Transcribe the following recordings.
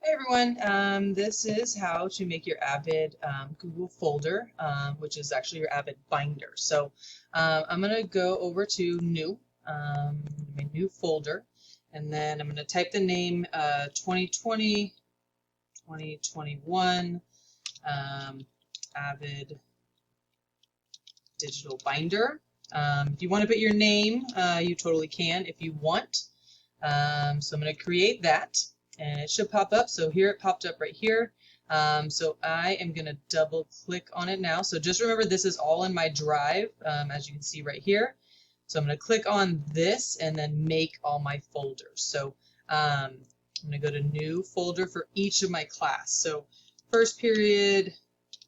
Hey everyone, this is how to make your Avid Google folder, which is actually your Avid binder. So I'm going to go over to new, my new folder, and then I'm going to type the name 2020, 2021 Avid Digital Binder. If you want to put your name, you totally can if you want. So I'm going to create that. And it should pop up. So here it popped up right here. So I am going to double click on it now. So just remember this is all in my drive, as you can see right here. So I'm going to click on this and then make all my folders. So I'm going to go to new folder for each of my class. So first period,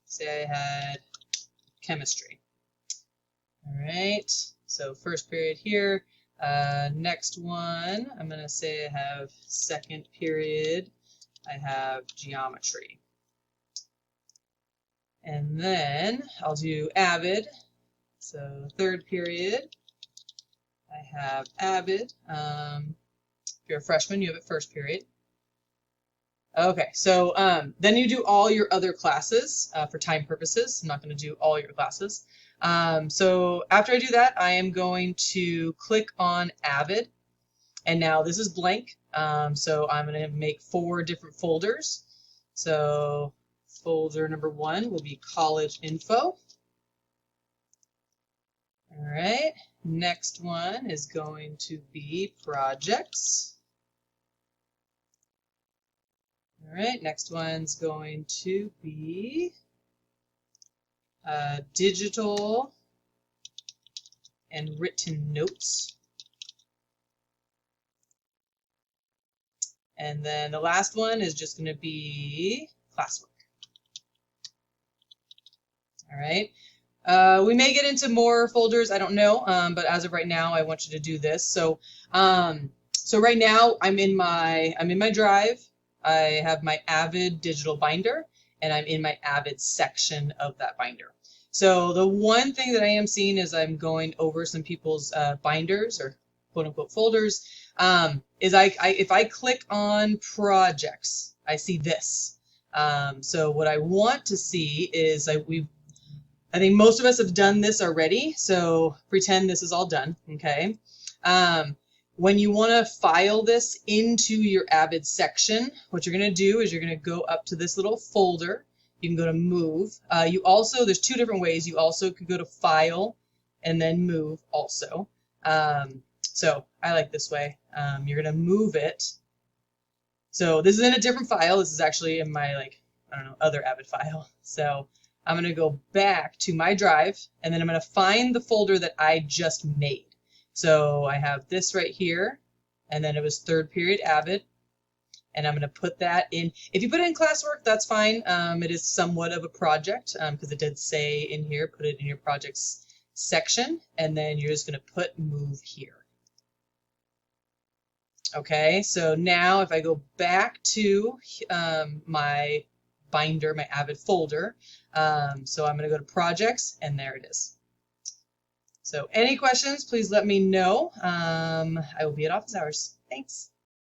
say I had chemistry. All right, so first period here. Next one, I'm going to say I have second period, I have geometry. And then I'll do Avid, so third period, I have Avid. If you're a freshman, you have it first period. Okay, so then you do all your other classes for time purposes. I'm not going to do all your classes. So after I do that, I am going to click on Avid. And now this is blank. So I'm going to make 4 different folders. So folder number 1 will be college info. All right, next one is going to be projects. All right, next one's going to be digital and written notes. And then the last one is just going to be classwork. All right. We may get into more folders, I don't know, but as of right now, I want you to do this. So, so right now I'm in my drive. I have my Avid digital binder, and I'm in my Avid section of that binder. So the one thing that I am seeing as I'm going over some people's binders or quote unquote folders is if I click on projects, I see this. So what I want to see is I think most of us have done this already, so pretend this is all done, okay? When you want to file this into your Avid section, what you're going to do is you're going to go up to this little folder. You can go to move. There's 2 different ways. You also could go to file and then move also. So I like this way. You're going to move it. So this is in a different file. This is actually in my, other Avid file. So I'm going to go back to my drive, and then I'm going to find the folder that I just made. So I have this right here, and then it was third period Avid, and I'm going to put that in. If you put it in classwork, that's fine. It is somewhat of a project because it did say in here, put it in your projects section, and then you're just going to put move here. Okay, so now if I go back to my binder, my Avid folder, so I'm going to go to projects, and there it is. So any questions, please let me know. I will be at office hours. Thanks.